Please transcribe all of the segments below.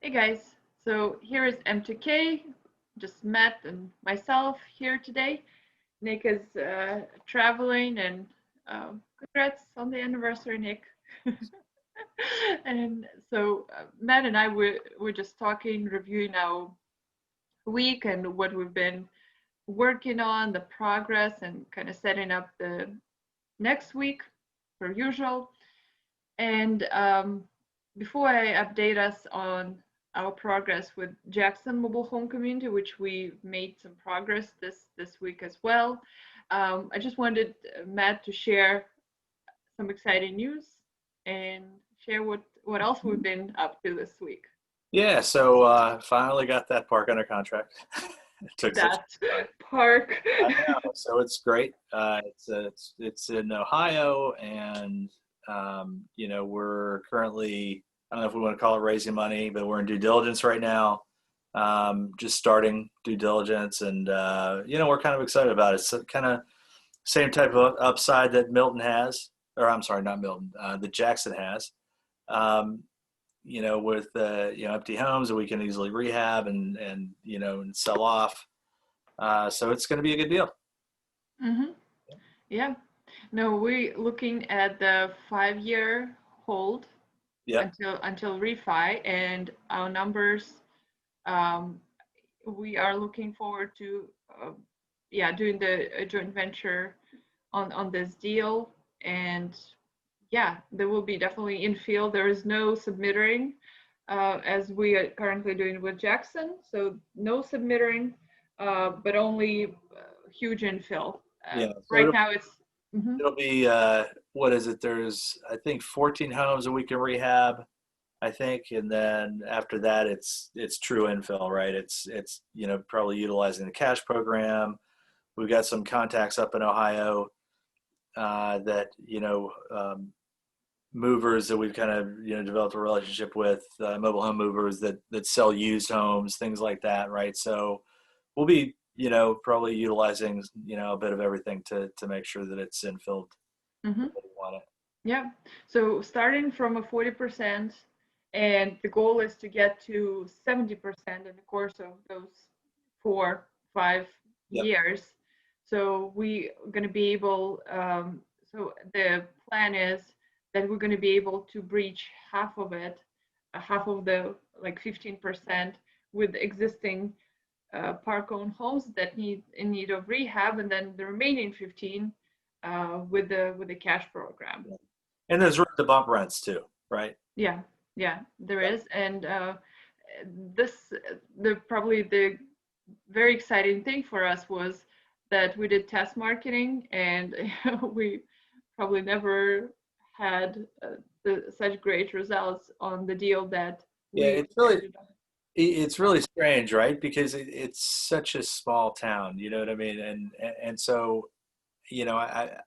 Hey guys, so here is M2K, just Matt and myself here today. Nick is traveling and congrats on the anniversary, Nick. And so Matt and I were just talking, reviewing our week and what we've been working on, the progress, and kind of setting up the next week per usual. And before I update us on our progress with Jackson Mobile Home Community, which we made some progress this week as well, I just wanted Matt to share some exciting news and share what else we've been up to this week. Yeah, so finally got that park under contract. It took such That a time. park. I know, so it's great. It's in Ohio, and we're currently, I don't know if we want to call it raising money, but we're in due diligence right now. Just starting due diligence, and we're kind of excited about it. It's kind of same type of upside that Milton has, or I'm sorry, not Milton, that Jackson has. Um, with empty homes that we can easily rehab and sell off. So it's going to be a good deal. Mm-hmm. Yeah. No, we're looking at the 5-year hold Yep. until refi, and our numbers. Um, we are looking forward to, doing the joint venture on this deal, and yeah, there will be definitely infill. There is no submetering as we are currently doing with Jackson, so no submetering, but only huge infill. Yeah. So Right now, it's. Mhm. it'll be what is it? There's I think 14 homes that we can rehab. I think, and then after that, it's true infill, right? It's probably utilizing the cash program. We've got some contacts up in Ohio that movers that we've kind of developed a relationship with, mobile home movers that sell used homes, things like that, right? So we'll be probably utilizing a bit of everything to make sure that it's infilled the Mhm. way we want it. Yeah. So starting from a 40%, and the goal is to get to 70% in the course of those 4, 5 Yep. years. So we are going to be able, so the plan is that we're going to be able to breach half of it, half of the like 15% with existing park-owned homes that need in need of rehab, and then the remaining 15 with the cash program. Yeah. And there's room to bump rents too, right? Yeah, yeah, there Yep. is, and this the probably the very exciting thing for us was that we did test marketing, and we probably never had such great results on the deal that Yeah, we ended up. it's really strange, right? Because it's such a small town, you know what I mean? And so, I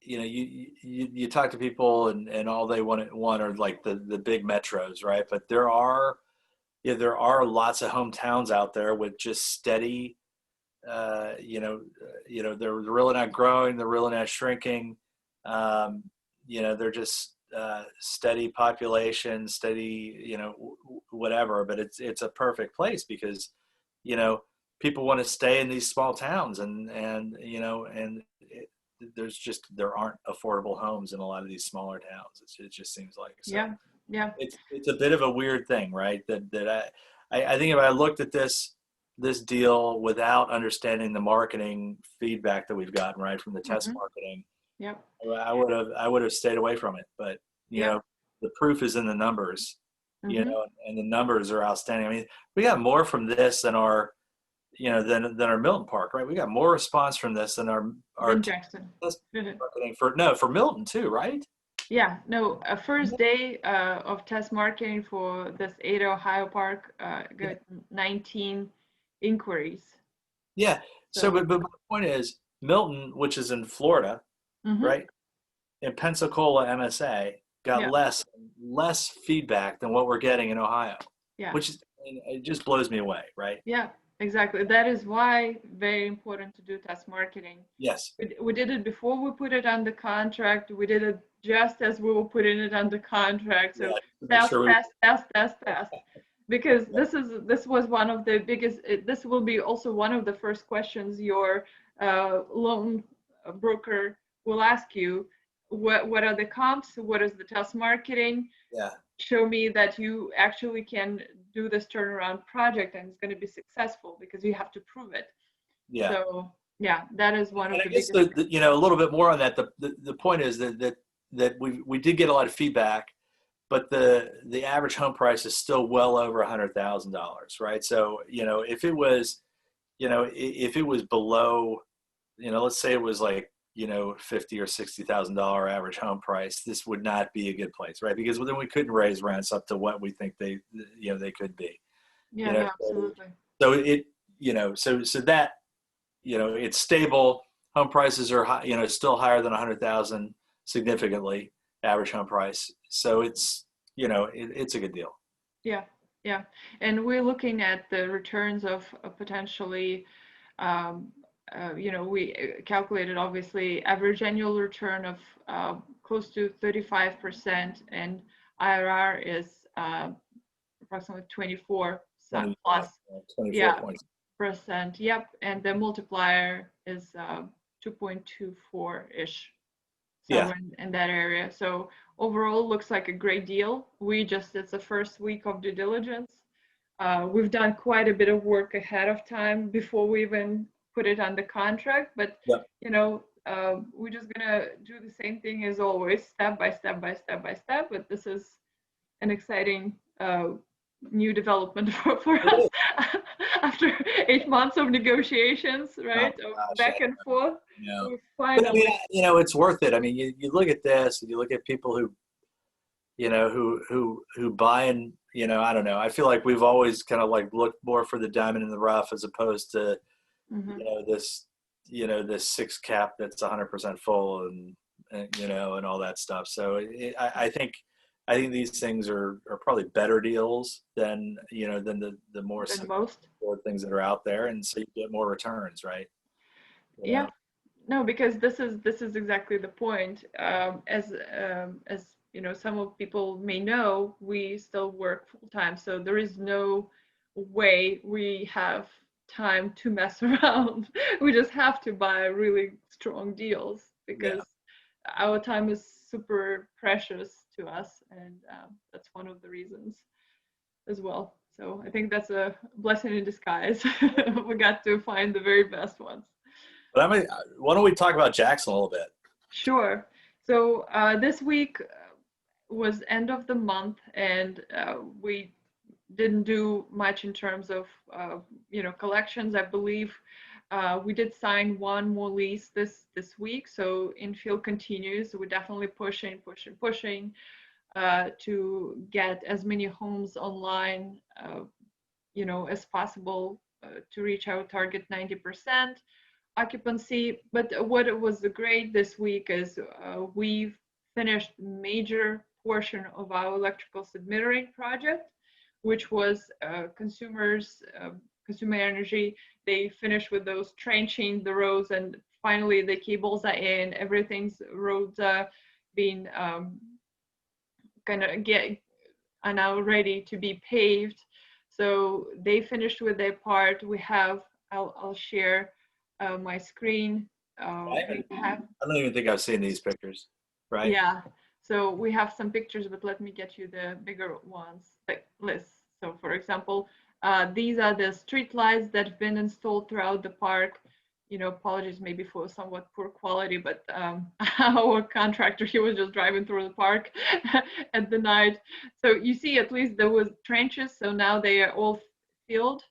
you talk to people and all they want are like the big metros, right? But there are lots of hometowns out there with just steady, they're really not growing, they're really not shrinking. They're just steady population, steady, whatever. But it's a perfect place because, you know, people want to stay in these small towns, and there aren't affordable homes in a lot of these smaller towns. It just seems like so. Yeah, yeah. It's a bit of a weird thing, right? I think if I looked at this deal without understanding the marketing feedback that we've gotten right from the test Hmm. marketing, Yep, I would have stayed away from it. But yep. the proof is in the numbers, Hmm. and the numbers are outstanding. I mean, we got more from this than our than our Milton Park, right? We got more response from this than our Then Jackson. test marketing for Milton too, right? Yeah, no, a first day of test marketing for this Ada Ohio Park Yeah. got 19 inquiries. Yeah. So, So, but my point is, Milton, which is in Florida, hmm, right? In Pensacola MSA, got yeah, less feedback than what we're getting in Ohio, yeah, which is, it just blows me away, right? yeah, exactly. That is why very important to do test marketing. Yes. We did it before we put it on the contract. We did it just as we were putting it on the contract. Yeah. So To make test, sure we. test, test, test, test. because this was one of the biggest. This will be also one of the first questions your loan broker will ask you. What are the comps? What is the test marketing? Yeah. Show me that you actually can do this turnaround project and it's going to be successful, because you have to prove it. Yeah. So yeah, that is one And of I the guess biggest. you know, a little bit more on that. The point is that we did get a lot of feedback, but the average home price is still well over $100,000, right? So you know, if it was, you know, if it was below, you know, let's say it was like, you know, $50,000 or $60,000 average home price, this would not be a good place, right? Because then we couldn't raise rents up to what we think they, you know, they could be. You Yeah, know, no, absolutely. so it, you know, so that, you know, it's stable. Home prices are high, you know, still higher than 100,000 significantly, average home price. So it's, you know, it's a good deal. Yeah, yeah. And we're looking at the returns of potentially, um, you know, we calculated obviously average annual return of close to 35%, and IRR is approximately 24 25, plus. 24 Yeah, points. percent. Yep. And the multiplier is 2.24-ish. So Yeah. in that area. So overall, looks like a great deal. It's the first week of due diligence. We've done quite a bit of work ahead of time before we even put it on the contract, but Yep. you know, we're just gonna do the same thing as always, step by step by step by step. But this is an exciting new development for us after 8 months of negotiations, Oh right? Of gosh, back and forth. you know. We But I mean, finally. you know, it's worth it. I mean, you look at this and you look at people who, you know, who buy and, you know, I don't know. I feel like we've always kind of like looked more for the diamond in the rough as opposed to, Mhm. you know, this six cap that's 100% full and you know, and all that stuff. So I think these things are probably better deals than, you know, than the more Than most. things that are out there. And so you get more returns, right? You Yeah, know? no, because this is exactly the point. As you know, some of people may know, we still work full time, so there is no way we have time to mess around. We just have to buy really strong deals Yeah. because our time is super precious to us, and that's one of the reasons as well. So I think that's a blessing in disguise. We got to find the very best ones. But I mean, why don't we talk about Jackson a little bit? Sure. So this week was end of the month, and we didn't do much in terms of you know, collections. I believe we did sign one more lease this week, so infill continues. We're definitely pushing to get as many homes online, you know, as possible to reach our target 90% occupancy. But what was great this week is we've finished major portion of our electrical submetering project, which was consumer energy. They finished with those trenching the roads, and finally the cables are in, everything's roads are being kind of are now ready to be paved. So they finished with their part. I'll share my screen. We have, I don't even think I've seen these pictures, right? yeah. So we have some pictures, but let me get you the bigger ones, like lists. So for example, these are the street lights that have been installed throughout the park. You know, apologies maybe for somewhat poor quality, but our contractor, he was just driving through the park at the night. So you see, at least there was trenches, so now they are all filled.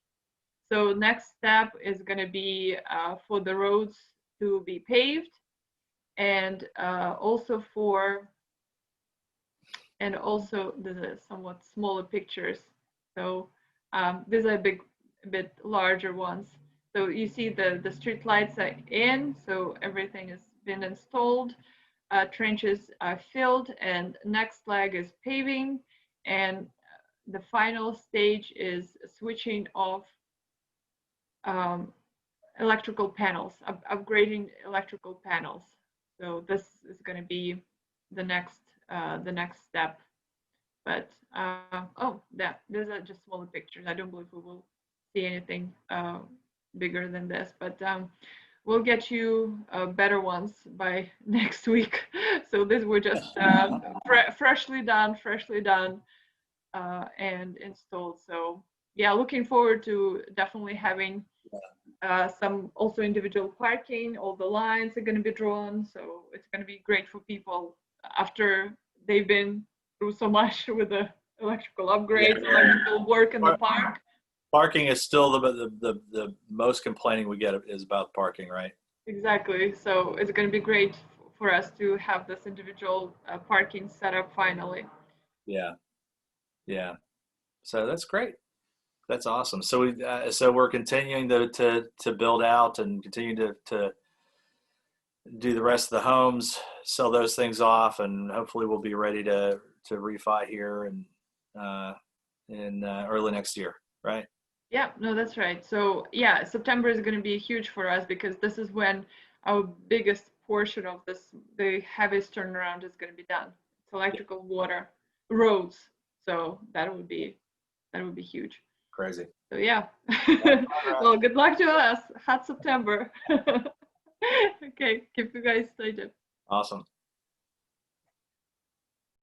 So next step is going to be for the roads to be paved, and also these are somewhat smaller pictures. So these are a bit larger ones. So you see the street lights are in, so everything has been installed. Trenches are filled, and next leg is paving, and the final stage is switching off um, electrical panels, upgrading electrical panels. So this is going to be the next step. But oh, yeah, these are just smaller pictures. I don't believe we will see anything bigger than this, but we'll get you better ones by next week. So these were just freshly done and installed. So yeah, looking forward to definitely having some also individual parking. All the lines are going to be drawn, so it's going to be great for people after they've been through so much with the electrical upgrades, electrical work in the park. Parking is still the most complaining we get is about parking, right? Exactly. So it's going to be great for us to have this individual parking set up finally. Yeah, yeah. So that's great. That's awesome. So we're continuing to build out and continue to do the rest of the homes, sell those things off, and hopefully we'll be ready to refi here and in early next year, right? Yeah, no, that's right. So yeah, September is going to be huge for us because this is when our biggest portion of this, the heaviest turnaround is going to be done. It's electrical, water, roads. So that would be huge. Crazy. So yeah. Well, good luck to us. Hot September. Okay, keep you guys excited. Awesome.